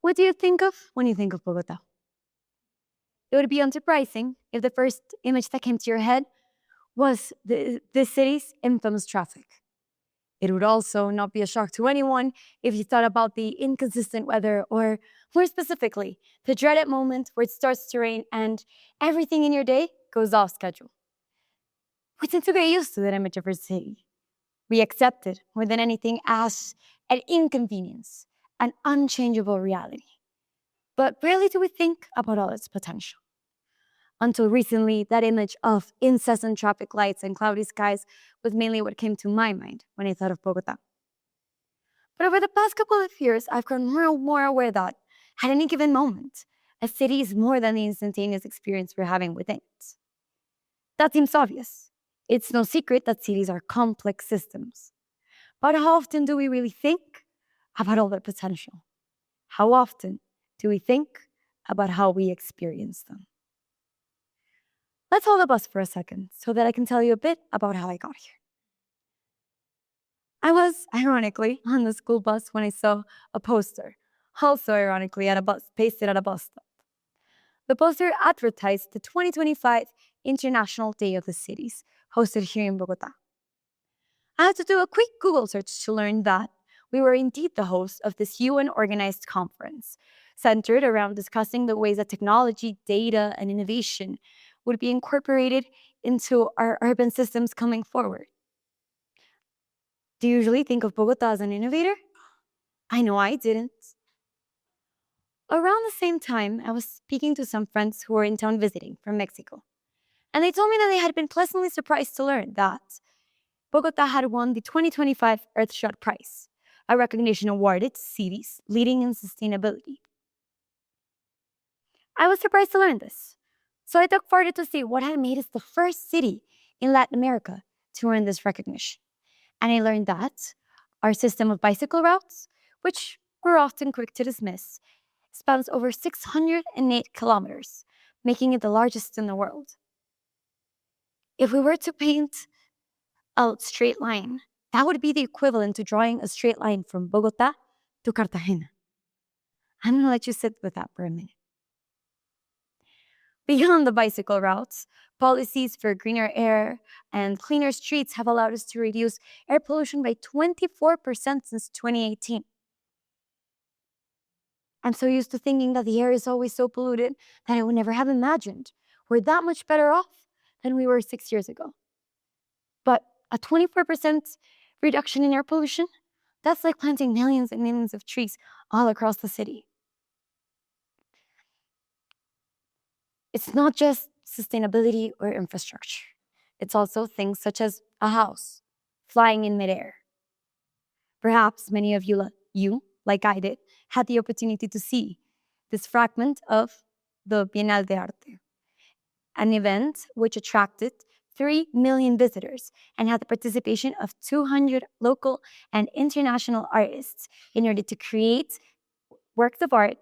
What do you think of when you think of Bogota? It would be unsurprising if the first image that came to your head was the city's infamous traffic. It would also not be a shock to anyone if you thought about the inconsistent weather, or more specifically, the dreaded moment where it starts to rain and everything in your day goes off schedule. We tend to get used to that image of our city. We accept it more than anything as an inconvenience, an unchangeable reality. But rarely do we think about all its potential. Until recently, that image of incessant traffic lights and cloudy skies was mainly what came to my mind when I thought of Bogota. But over the past couple of years, I've grown more and more aware that, at any given moment, a city is more than the instantaneous experience we're having within it. That seems obvious. It's no secret that cities are complex systems. But how often do we really think about all their potential? How often do we think about how we experience them? Let's hold the bus for a second so that I can tell you a bit about how I got here. I was, ironically, on the school bus when I saw a poster, also ironically pasted at a bus stop. The poster advertised the 2025 International Day of the Cities, hosted here in Bogota. I had to do a quick Google search to learn that we were indeed the host of this UN-organized conference, centered around discussing the ways that technology, data, and innovation would be incorporated into our urban systems coming forward. Do you usually think of Bogota as an innovator? I know I didn't. Around the same time, I was speaking to some friends who were in town visiting from Mexico, and they told me that they had been pleasantly surprised to learn that Bogota had won the 2025 Earthshot Prize, a recognition awarded to cities leading in sustainability. I was surprised to learn this, so I dug further to see what had made us the first city in Latin America to earn this recognition. And I learned that our system of bicycle routes, which we're often quick to dismiss, spans over 608 kilometers, making it the largest in the world. If we were to paint a straight line, that would be the equivalent to drawing a straight line from Bogota to Cartagena. I'm going to let you sit with that for a minute. Beyond the bicycle routes, policies for greener air and cleaner streets have allowed us to reduce air pollution by 24% since 2018. I'm so used to thinking that the air is always so polluted that I would never have imagined we're that much better off than we were 6 years ago. But a 24% reduction in air pollution, that's like planting millions and millions of trees all across the city. It's not just sustainability or infrastructure. It's also things such as a house flying in midair. Perhaps many of you, like I did, had the opportunity to see this fragment of the Bienal de Arte, an event which attracted 3 million visitors and had the participation of 200 local and international artists in order to create works of art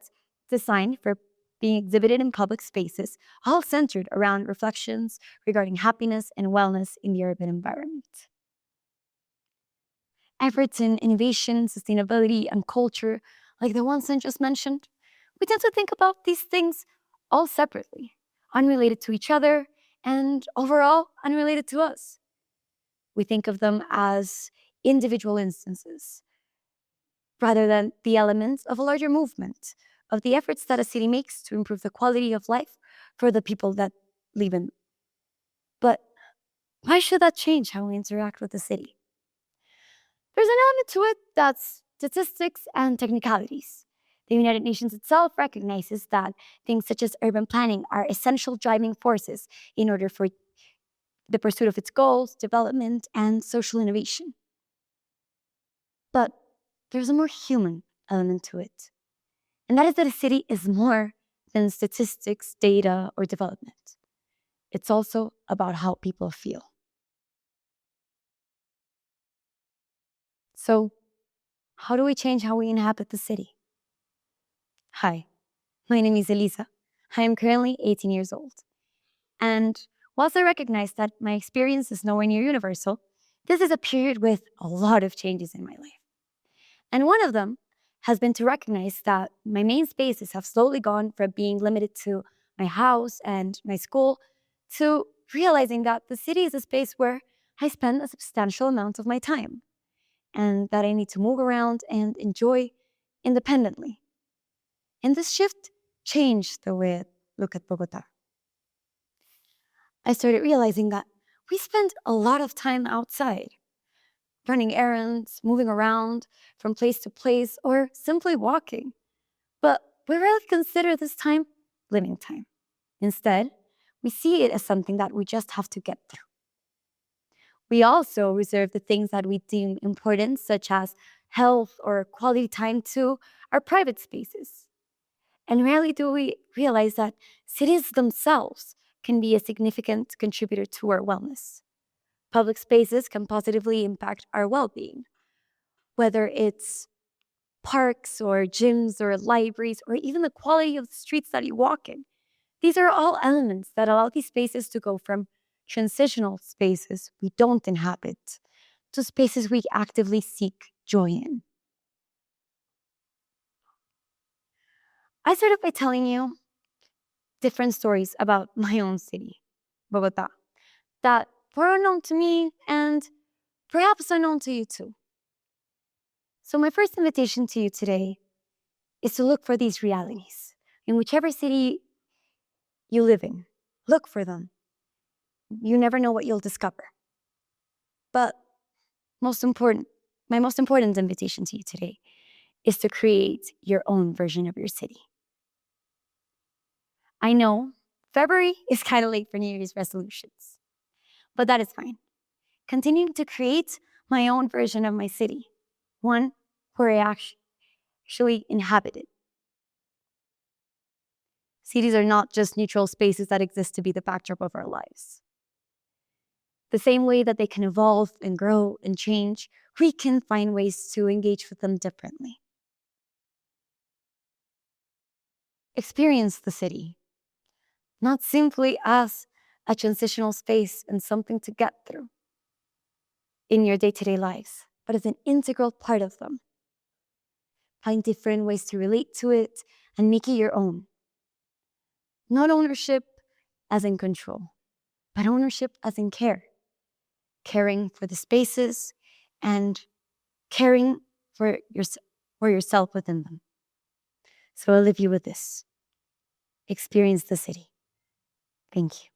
designed for being exhibited in public spaces, all centered around reflections regarding happiness and wellness in the urban environment. Efforts in innovation, sustainability, and culture, like the ones I just mentioned, we tend to think about these things all separately, unrelated to each other, and overall unrelated to us. We think of them as individual instances, rather than the elements of a larger movement, of the efforts that a city makes to improve the quality of life for the people that live in. But why should that change how we interact with the city? There's an element to it that's statistics and technicalities. The United Nations itself recognizes that things such as urban planning are essential driving forces in order for the pursuit of its goals, development, and social innovation. But there's a more human element to it. And that is that a city is more than statistics, data, or development. It's also about how people feel. So, how do we change how we inhabit the city? Hi, my name is Elisa. I am currently 18 years old. And whilst I recognize that my experience is nowhere near universal, this is a period with a lot of changes in my life. And one of them has been to recognize that my main spaces have slowly gone from being limited to my house and my school to realizing that the city is a space where I spend a substantial amount of my time and that I need to move around and enjoy independently. And this shift changed the way I look at Bogota. I started realizing that we spend a lot of time outside, running errands, moving around from place to place, or simply walking. But we rarely consider this time living time. Instead, we see it as something that we just have to get through. We also reserve the things that we deem important, such as health or quality time, to our private spaces. And rarely do we realize that cities themselves can be a significant contributor to our wellness. Public spaces can positively impact our well being, whether it's parks or gyms or libraries or even the quality of the streets that you walk in. These are all elements that allow these spaces to go from transitional spaces we don't inhabit to spaces we actively seek joy in. I started by telling you different stories about my own city, Bogota, that were unknown to me and perhaps unknown to you too. So, my first invitation to you today is to look for these realities in whichever city you live in. Look for them. You never know what you'll discover. But my most important invitation to you today is to create your own version of your city. I know February is kind of late for New Year's resolutions, but that is fine. Continuing to create my own version of my city, one where I actually inhabit it. Cities are not just neutral spaces that exist to be the backdrop of our lives. The same way that they can evolve and grow and change, we can find ways to engage with them differently. Experience the city, not simply as a transitional space and something to get through in your day-to-day lives, but as an integral part of them. Find different ways to relate to it and make it your own. Not ownership as in control, but ownership as in care. Caring for the spaces and caring for yourself within them. So I'll leave you with this. Experience the city. Thank you.